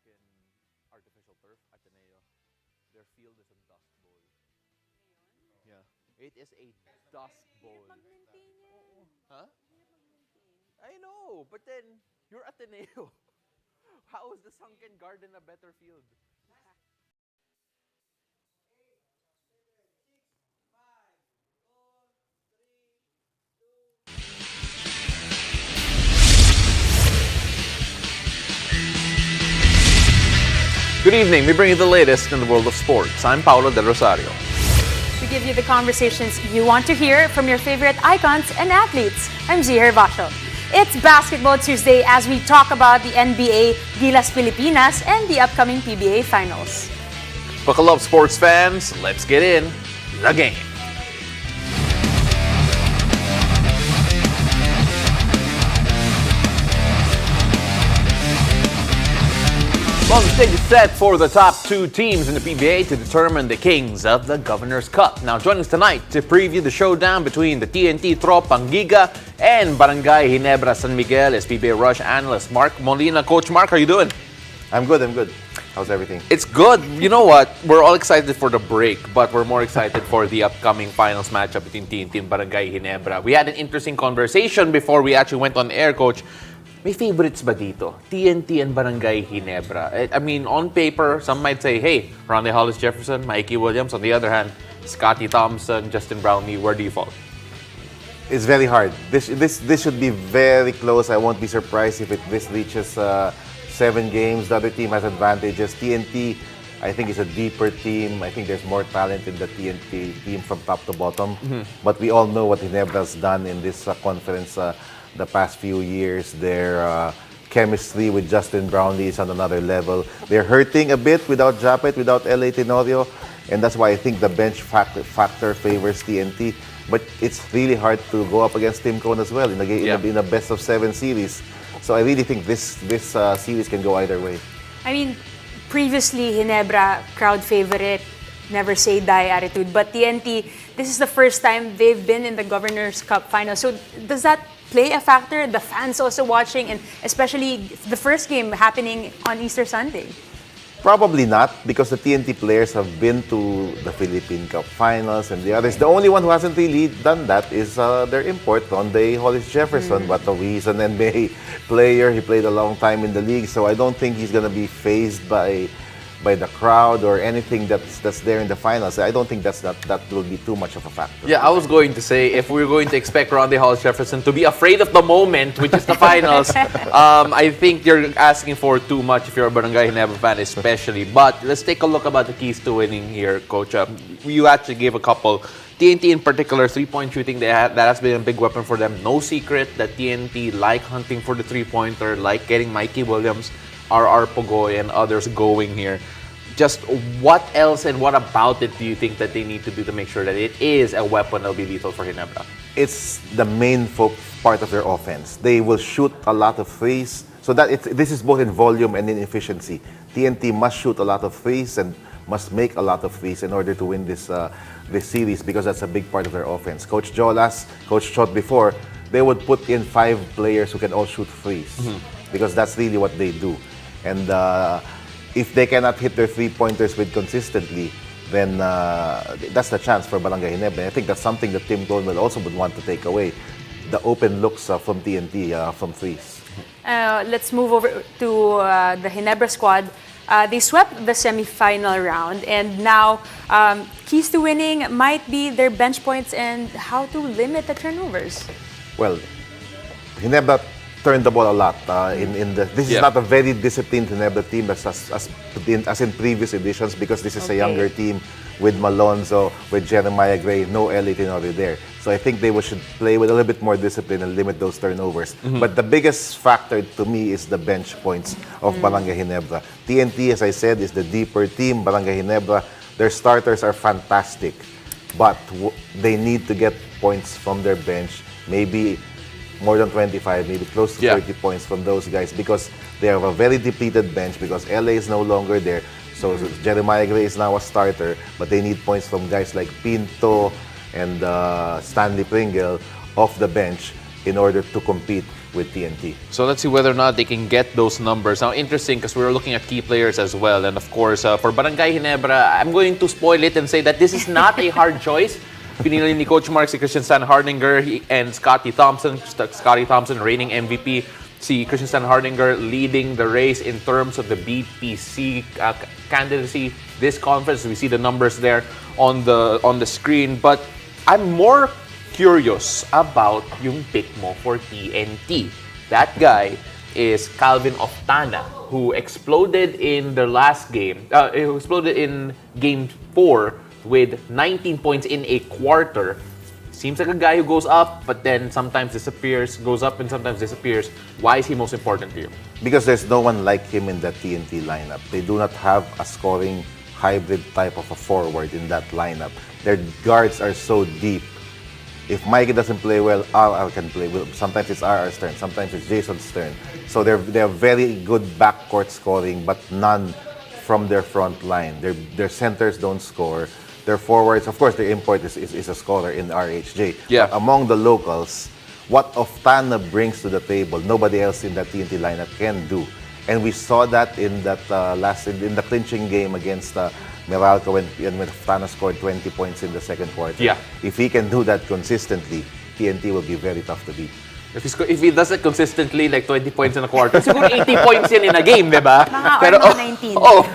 work in artificial turf, Ateneo. Their field is a dust bowl. Yeah. It is a dust bowl. Huh? I know, but then you're Ateneo. How is the sunken garden a better field? Good evening. We bring you the latest in the world of sports. I'm Paulo Del Rosario. We give you the conversations you want to hear from your favorite icons and athletes. I'm Zia Herbacio. It's Basketball Tuesday as we talk about the NBA, Gilas Pilipinas, and the upcoming PBA Finals. Buckle up, sports fans. Let's get in the game. Well, the stage is set for the top two teams in the PBA to determine the kings of the Governor's Cup. Now, joining us tonight to preview the showdown between the TNT Tropang Giga and Barangay Ginebra San Miguel is PBA Rush analyst Mark Molina. Coach Mark, how are you doing? I'm good. How's everything? It's good. You know what? We're all excited for the break, but we're more excited for the upcoming finals matchup between TNT and Barangay Ginebra. We had an interesting conversation before we actually went on air, Coach. May favorites ba dito? TNT and Barangay Ginebra. I mean, on paper, some might say, hey, Ronnie Hollis Jefferson, Mikey Williams. On the other hand, Scotty Thompson, Justin Brownlee. Where do you fall? It's very hard. This should be very close. I won't be surprised if this reaches 7 games. The other team has advantages. TNT, I think, is a deeper team. I think there's more talent in the TNT team from top to bottom. But we all know what Ginebra's done in this conference the past few years. Their chemistry with Justin Brownlee is on another level. They're hurting a bit without Japet, without L.A. Tenorio, and that's why I think the bench factor favors TNT. But it's really hard to go up against Tim Cone as well in a best of 7 series. So I really think this series can go either way. I mean, previously, Ginebra, crowd favorite, never say die attitude. But TNT, this is the first time they've been in the Governor's Cup final. So does that play a factor? The fans also watching, and especially the first game happening on Easter Sunday. Probably not, because the TNT players have been to the Philippine Cup finals and the others. The only one who hasn't really done that is their import, Ronde Hollis Jefferson. But he's an NBA player. He played a long time in the league, so I don't think he's going to be fazed by the crowd or anything that's there in the finals. I don't think that will be too much of a factor. Yeah, I was going to say, if we're going to expect Ronde Hollis Jefferson to be afraid of the moment, which is the finals, I think you're asking for too much if you're a Barangay Ginebra fan especially. But let's take a look about the keys to winning here, Coach. You actually gave a couple. TNT in particular, three-point shooting, that has been a big weapon for them. No secret that TNT like hunting for the three-pointer, like getting Mikey Williams, R.R. Pogoy, and others going here. Just what else and what about it do you think that they need to do to make sure that it is a weapon that will be lethal for Ginebra? It's the main part of their offense. They will shoot a lot of threes. So this is both in volume and in efficiency. TNT must shoot a lot of threes and must make a lot of threes in order to win this series, because that's a big part of their offense. Coach Jolas, Coach Chot before, they would put in 5 players who can all shoot threes, because that's really what they do. And if they cannot hit their three-pointers with consistently, then that's the chance for Barangay Ginebra. I think that's something that Tim Cone would want to take away, the open looks from TNT from threes. Let's move over to the Ginebra squad. They swept the semi-final round, and now keys to winning might be their bench points and how to limit the turnovers. Well, Ginebra turned the ball a lot. This is not a very disciplined Ginebra team as in previous editions, because this is a younger team with Malonzo, with Jeremiah Gray, no L.A. Tenorio there. So I think they should play with a little bit more discipline and limit those turnovers. But the biggest factor to me is the bench points of Barangay Ginebra. TNT, as I said, is the deeper team. Barangay Ginebra, their starters are fantastic, but they need to get points from their bench, maybe more than 25, maybe close to 30 points from those guys, because they have a very depleted bench, because LA is no longer there. So Jeremiah Gray is now a starter, but they need points from guys like Pinto and Stanley Pringle off the bench in order to compete with TNT. So let's see whether or not they can get those numbers. Now, interesting because we're looking at key players as well. And of course, for Barangay Ginebra, I'm going to spoil it and say that this is not a hard choice. Pinili ni Coach Mark si Christian Stan Hardinger and Scotty Thompson. Scotty Thompson, reigning MVP. Si Christian Stan Hardinger leading the race in terms of the BPC candidacy. This conference, we see the numbers there on the screen. But I'm more curious about yung pick mo for TNT. That guy is Calvin Oftana, who exploded in the last game. Who exploded in Game 4 with 19 points in a quarter. Seems like a guy who goes up, but then sometimes disappears, goes up and sometimes disappears. Why is he most important to you? Because there's no one like him in the TNT lineup. They do not have a scoring hybrid type of a forward in that lineup. Their guards are so deep. If Mikey doesn't play well, RR can play well. Sometimes it's RR's turn, sometimes it's Jason's turn. So they have very good backcourt scoring, but none from their front line. Their centers don't score. Their forwards, of course, the import is a scorer in RHJ. Yeah. But among the locals, what Oftana brings to the table, nobody else in that TNT lineup can do. And we saw that in that in the clinching game against Meralco when Oftana scored 20 points in the second quarter. Yeah. If he can do that consistently, TNT will be very tough to beat. If he does it consistently, like 20 points in a quarter, siguro 80 points yan in a game, di ba? Mga 19. Oh.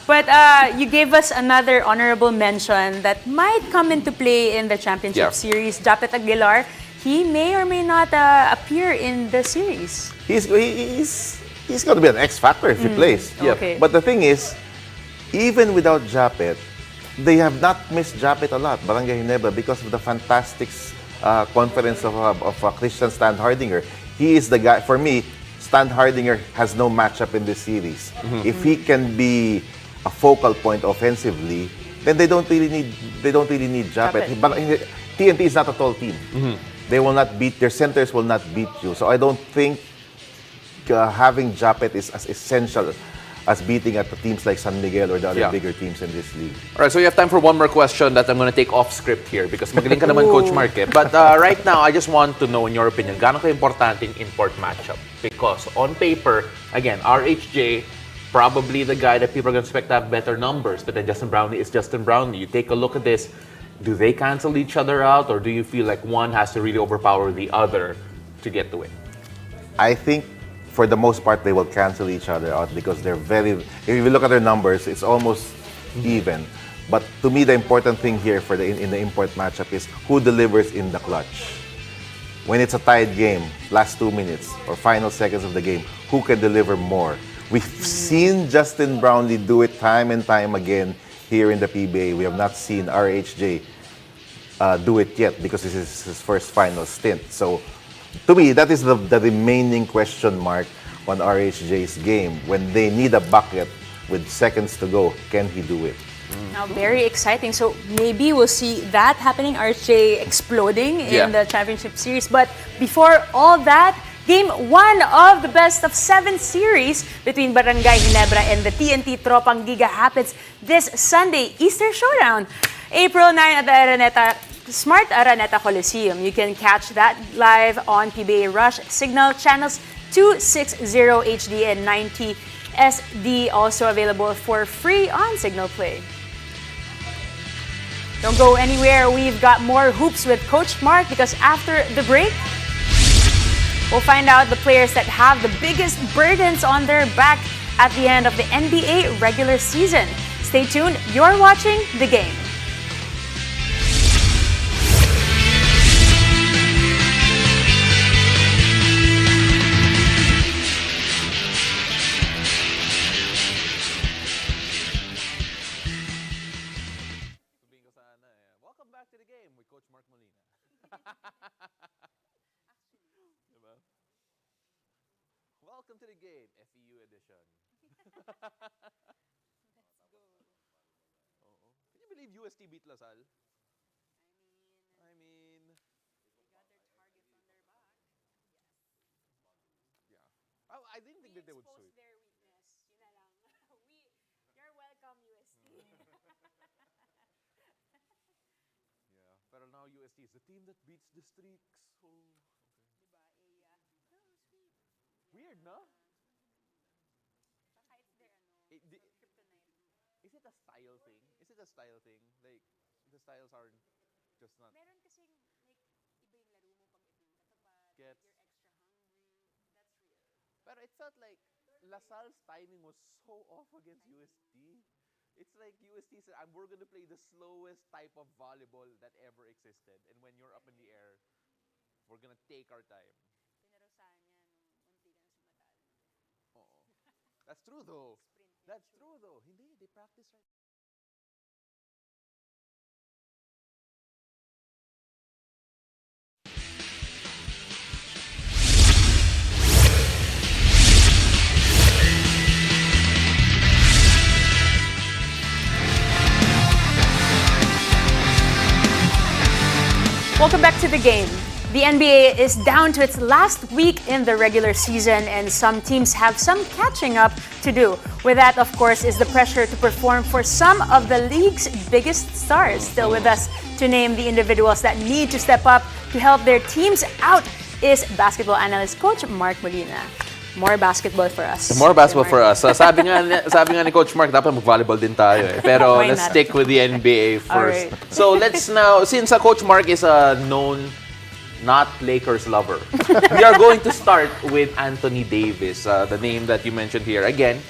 But you gave us another honorable mention that might come into play in the championship series. Japet Aguilar, he may or may not appear in the series. He's going to be an X factor if he plays. Okay. But the thing is, even without Japet, they have not missed Japet a lot, Barangay Ginebra, because of the fantastic conference of Christian Stan Hardinger. He is the guy. For me, Stan Hardinger has no matchup in this series. If he can be a focal point offensively, then they don't really need Japet. But TNT is not a tall team. They will not beat, their centers will not beat you. So I don't think having Japet is as essential as beating at the teams like San Miguel or the other bigger teams in this league. All right, so you have time for one more question that I'm going to take off script here because magaling ka naman, Coach Mark. Eh. But right now, I just want to know, in your opinion, gaano ka-importante yung import matchup? Because on paper, again, RHJ, probably the guy that people are going to expect to have better numbers, but then Justin Brownlee is Justin Brownlee. You take a look at this, do they cancel each other out, or do you feel like one has to really overpower the other to get the win? I think for the most part, they will cancel each other out because they're if you look at their numbers, it's almost even. But to me, the important thing here in the import matchup is who delivers in the clutch. When it's a tied game, last 2 minutes or final seconds of the game, who can deliver more? We've seen Justin Brownlee do it time and time again here in the PBA. We have not seen RHJ do it yet because this is his first final stint. So, to me, that is the remaining question mark on RHJ's game. When they need a bucket with seconds to go, can he do it? Now, very exciting. So maybe we'll see that happening, RHJ exploding in the championship series. But before all that, Game 1 of the best of 7 series between Barangay Ginebra and the TNT Tropang Giga happens this Sunday, Easter Showdown, April 9 at the Smart Araneta Coliseum. You can catch that live on PBA Rush Signal channels 260 HD and 90 SD, also available for free on Signal Play. Don't go anywhere. We've got more hoops with Coach Mark because after the break, we'll find out the players that have the biggest burdens on their back at the end of the NBA regular season. Stay tuned. You're watching The Game. Welcome back to The Game with Coach Mark Molina. Welcome to The Game, FEU edition. Can you believe UST beat Lasal? I mean, I didn't think that they would sweep. Their weakness. Yun na lang. You're welcome, UST. Pero now UST is the team that beats the streaks. Oh, weird, no? Is it a style thing? Is it a style thing? Like, the styles are just not... Meron kasing, like, iba yung laro mo pag ito yung katapat, Gets. you're extra hungry. That's real. Pero it felt like LaSalle's timing was so off against UST. It's like UST said, we're going to play the slowest type of volleyball that ever existed. And when you're up in the air, we're going to take our time. Pinarusahan niya nung unti lang si Matalo. Oo. That's true though. Sprint niya. That's true though. Hindi, they practice right. Welcome back to the game. The NBA is down to its last week in the regular season, and some teams have some catching up to do. With that, of course, is the pressure to perform for some of the league's biggest stars. Still with us to name the individuals that need to step up to help their teams out is basketball analyst Coach Mark Molina. More basketball for us. More basketball for us. Sabi nga ni Coach Mark, dapat mag-volleyball din tayo eh. Pero Why let's not? stick with the NBA first. Alright. So let's now, since Coach Mark is a known not Lakers lover, we are going to start with Anthony Davis, the name that you mentioned here. Again,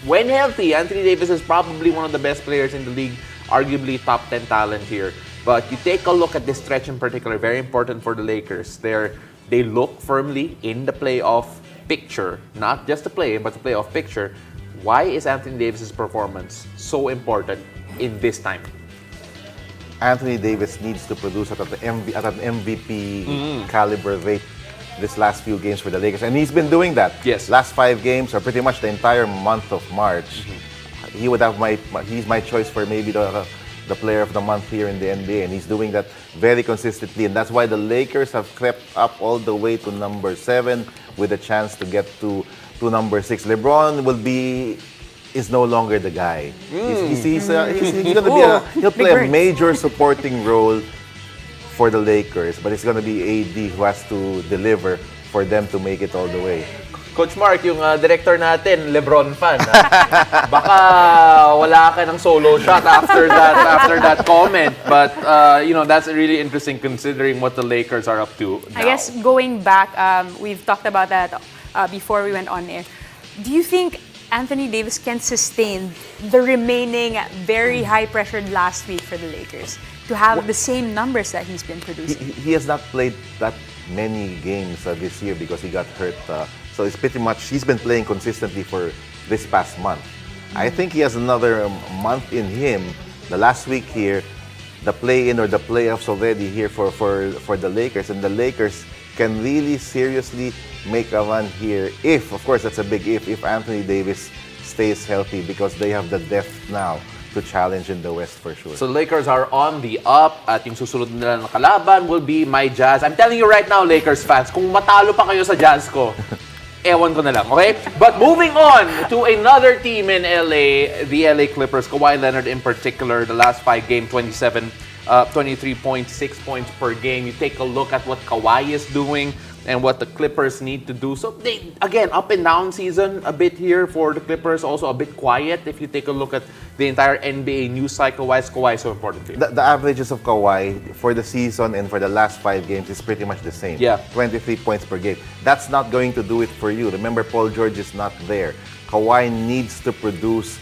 when healthy, Anthony Davis is probably one of the best players in the league, arguably top 10 talent here. But you take a look at this stretch in particular, very important for the Lakers. They look firmly in the playoff picture, not just the play, but the playoff picture. Why is Anthony Davis's performance so important in this time? Anthony Davis needs to produce at an MVP caliber rate this last few games for the Lakers, and he's been doing that. Yes. Last 5 games, or pretty much the entire month of March, he would have he's my choice for maybe the player of the month here in the NBA, and he's doing that very consistently, and that's why the Lakers have crept up all the way to number 7 with a chance to get to number 6. LeBron is no longer the guy. He's gonna he'll play a major supporting role for the Lakers, but it's gonna be AD who has to deliver for them to make it all the way. Coach Mark, yung director natin, LeBron fan. Baka wala ka ng solo shot after that comment. But that's really interesting considering what the Lakers are up to now. I guess going back, we've talked about that before we went on air. Do you think Anthony Davis can sustain the remaining very high-pressured last week for the Lakers to have the same numbers that he's been producing? He has not played that many games this year because he got hurt. So it's pretty much, he's been playing consistently for this past month. I think he has another month in him. The last week here, the play-in or the playoffs already here for the Lakers. And the Lakers can really seriously make a run here if, of course, that's a big if Anthony Davis stays healthy, because they have the depth now to challenge in the West for sure. So Lakers are on the up at yung susunod nila na kalaban will be my Jazz. I'm telling you right now, Lakers fans, kung matalo pa kayo sa Jazz ko, ewan ko na lang, okay? But moving on to another team in LA, the LA Clippers, Kawhi Leonard in particular, the last 5 games, 23.6 points per game. You take a look at what Kawhi is doing and what the Clippers need to do. So they, again, up and down season a bit here for the Clippers. Also a bit quiet if you take a look at the entire NBA news cycle. Why is Kawhi so important here? The averages of Kawhi for the season and for the last 5 games is pretty much the same. Yeah. 23 points per game. That's not going to do it for you. Remember, Paul George is not there. Kawhi needs to produce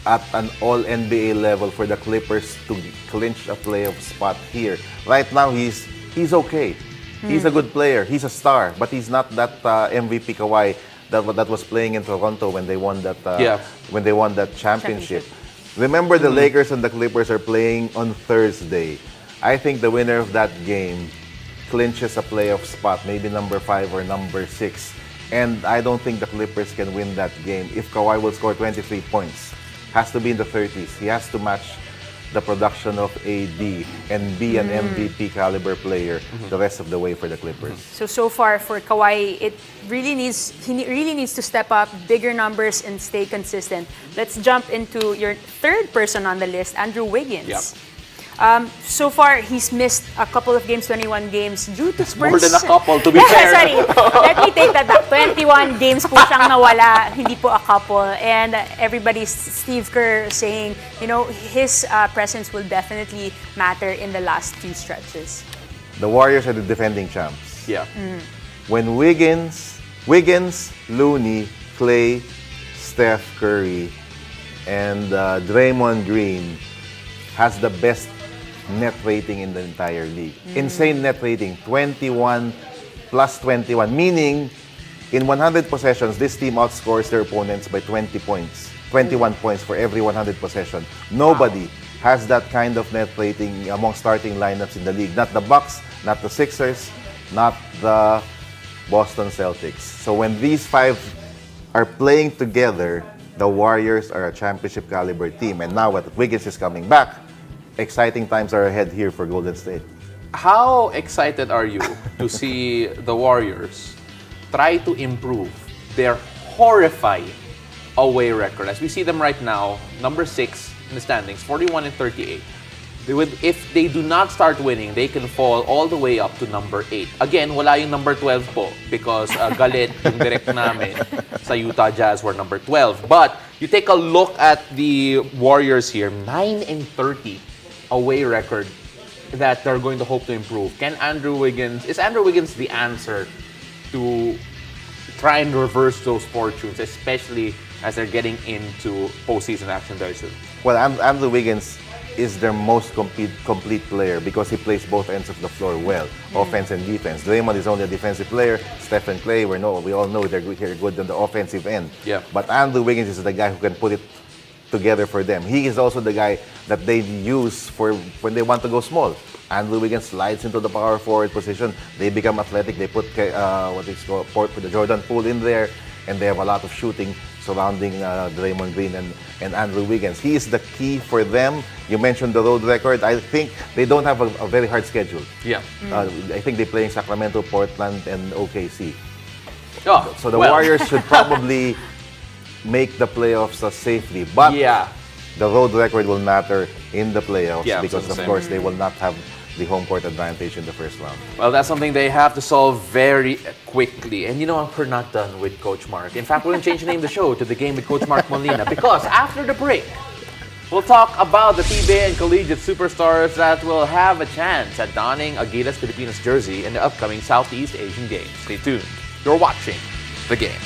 at an all-NBA level for the Clippers to clinch a playoff spot here. Right now, he's okay. He's a good player. He's a star, but he's not that MVP Kawhi that was playing in Toronto when they won that championship. Remember, the Lakers and the Clippers are playing on Thursday. I think the winner of that game clinches a playoff spot, maybe number 5 or number 6. And I don't think the Clippers can win that game if Kawhi will score 23 points. Has to be in the 30s. He has to match the production of AD and be an MVP caliber player the rest of the way for the Clippers. So far for Kawhi, he really needs to step up, bigger numbers, and stay consistent. Let's jump into your third person on the list, Andrew Wiggins. Yep. So far, he's missed a couple of games, 21 games, due to spurts. More than a couple, to be fair. Sorry, let me take that back. 21 games po siyang nawala, hindi po a couple. And everybody, Steve Kerr saying, his presence will definitely matter in the last few stretches. The Warriors are the defending champs. Yeah. When Wiggins, Looney, Clay, Steph Curry, and Draymond Green has the best net rating in the entire league. Insane net rating, 21 plus 21, meaning in 100 possessions, this team outscores their opponents by 20 points, 21 points for every 100 possession. Nobody has that kind of net rating among starting lineups in the league. Not the Bucks, not the Sixers, not the Boston Celtics. So when these five are playing together, the Warriors are a championship caliber team. And now that Wiggins is coming back, exciting times are ahead here for Golden State. How excited are you to see the Warriors try to improve their horrifying away record? As we see them right now, number 6 in the standings, 41-38. If they do not start winning, they can fall all the way up to number 8. Again, wala yung number 12 po because galit yung direct namin sa Utah Jazz were number 12. But you take a look at the Warriors here, 9-30 away record that they're going to hope to improve. Is Andrew Wiggins the answer to try and reverse those fortunes, especially as they're getting into postseason action very soon? Well, Andrew Wiggins is their most complete player because he plays both ends of the floor well, offense and defense. Draymond is only a defensive player. Steph and Clay, we all know they're good on the offensive end. Yeah. But Andrew Wiggins is the guy who can put it together for them. He is also the guy that they use for when they want to go small. Andrew Wiggins slides into the power forward position. They become athletic. They put the Jordan Poole in there, and they have a lot of shooting surrounding Draymond Green and Andrew Wiggins. He is the key for them. You mentioned the road record. I think they don't have a very hard schedule. Yeah. I think they play in Sacramento, Portland, and OKC. Oh, So the Warriors should probably make the playoffs safely. But the road record will matter in the playoffs because, of course, they will not have the home court advantage in the first round. Well, that's something they have to solve very quickly. And we're not done with Coach Mark. In fact, we're going to change the name of the show to The Game with Coach Mark Molina because after the break, we'll talk about the PBA and collegiate superstars that will have a chance at donning a Gilas Pilipinas jersey in the upcoming Southeast Asian Games. Stay tuned. You're watching The Game.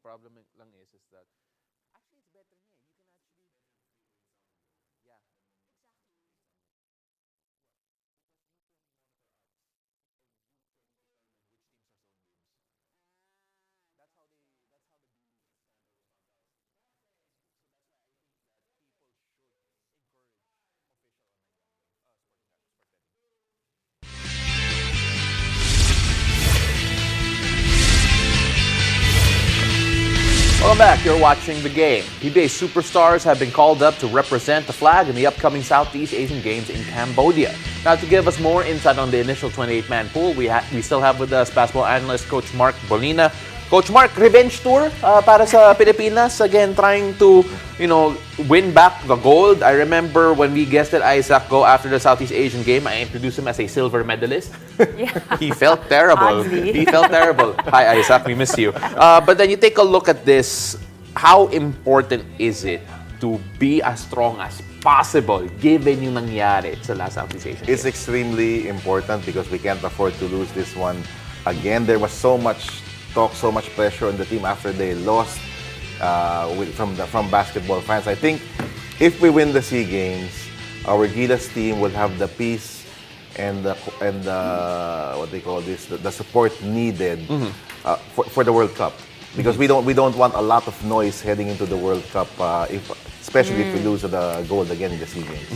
Problem lang is that actually it's better niya. You can actually Welcome back. You're watching The Game. PBA superstars have been called up to represent the flag in the upcoming Southeast Asian Games in Cambodia. Now, to give us more insight on the initial 28-man pool, we still have with us basketball analyst Coach Mark Molina. Coach Mark, revenge tour para sa Pilipinas. Again, trying to, win back the gold. I remember when we guested Isaac Go after the Southeast Asian game, I introduced him as a silver medalist. Yeah. He felt terrible. Oddly. He felt terrible. Hi, Isaac. We miss you. But then you take a look at this. How important is it to be as strong as possible given yung nangyari sa last Southeast Asian It's game? extremely important because we can't afford to lose this one again. There was so much talk, so much pressure on the team after they lost from basketball fans. I think if we win the SEA Games, our Gilas team will have the peace and what they call this, the support needed for the World Cup. Because we don't want a lot of noise heading into the World Cup, especially if we lose the gold again in the SEA Games.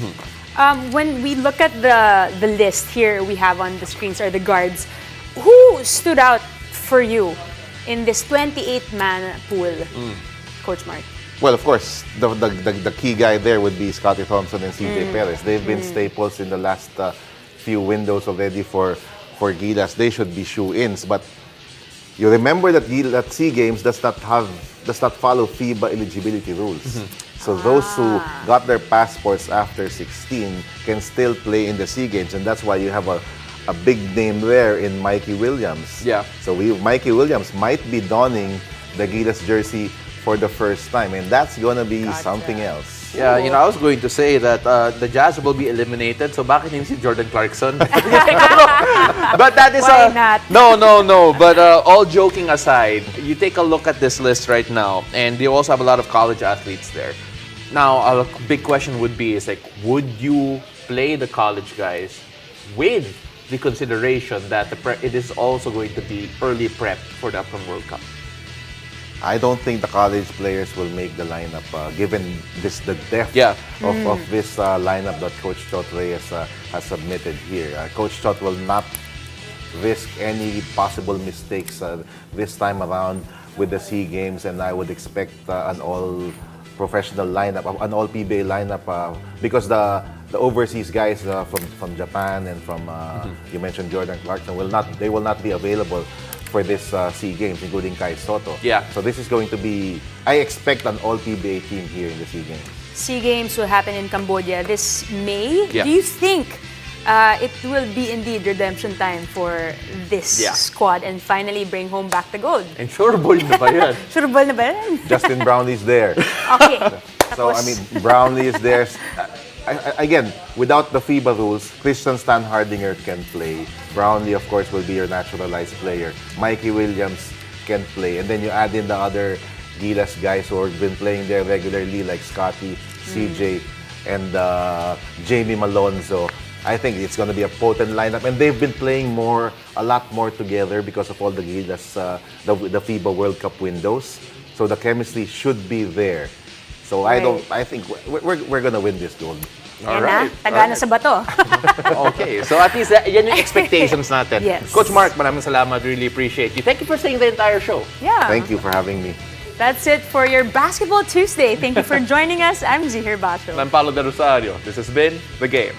When we look at the list here we have on the screens, or the guards, who stood out for you in this 28-man pool, Coach Mark? Well, of course, the key guy there would be Scottie Thompson and CJ Perez. They've been staples in the last few windows already for Gilas. They should be shoe-ins, but you remember that SEA Games does not follow FIBA eligibility rules. So those who got their passports after 16 can still play in the SEA Games, and that's why you have a big name there in Mikey Williams. Yeah. So Mikey Williams might be donning the Gilas jersey for the first time, and that's gonna be something else. Yeah, I was going to say that the Jazz will be eliminated, so bakit hindi si Jordan Clarkson? But that is Why not? No. But all joking aside, you take a look at this list right now, and you also have a lot of college athletes there. Now, a big question would be would you play the college guys with the consideration that it is also going to be early prep for the upcoming World Cup? I don't think the college players will make the lineup, given the depth of this lineup that Coach Chot Reyes has submitted here. Coach Chot will not risk any possible mistakes this time around with the SEA Games, and I would expect an all-professional lineup, an all-PBA lineup, because the overseas guys from Japan and from you mentioned Jordan Clarkson will not be available for this SEA Games, including Kai Soto. Yeah. So this is going to be, I expect an all-PBA team here in the SEA Games. SEA Games will happen in Cambodia this May. Yeah. Do you think it will be indeed redemption time for this squad and finally bring home back the gold? And sure ball na ba yan? Sure ball na ba yan? Justin Brownlee's there. Okay. So, I mean, Brownlee is there. Again, without the FIBA rules, Christian Stan Hardinger can play. Brownlee, of course, will be your naturalized player. Mikey Williams can play. And then you add in the other Gilas guys who have been playing there regularly, like Scotty, CJ, and Jamie Malonzo. I think it's going to be a potent lineup. And they've been playing a lot more together because of all the Gilas, the FIBA World Cup windows. So the chemistry should be there. So I think we're gonna win this gold. Yan na, taga na sa bato. Okay, so at least yan yung expectations natin. Yes. Coach Mark, maraming salamat. Really appreciate you. Thank you for staying the entire show. Yeah. Thank you for having me. That's it for your Basketball Tuesday. Thank you for joining us. I'm Zihir Basho. I'm Paulo De Rosario. This has been The Game.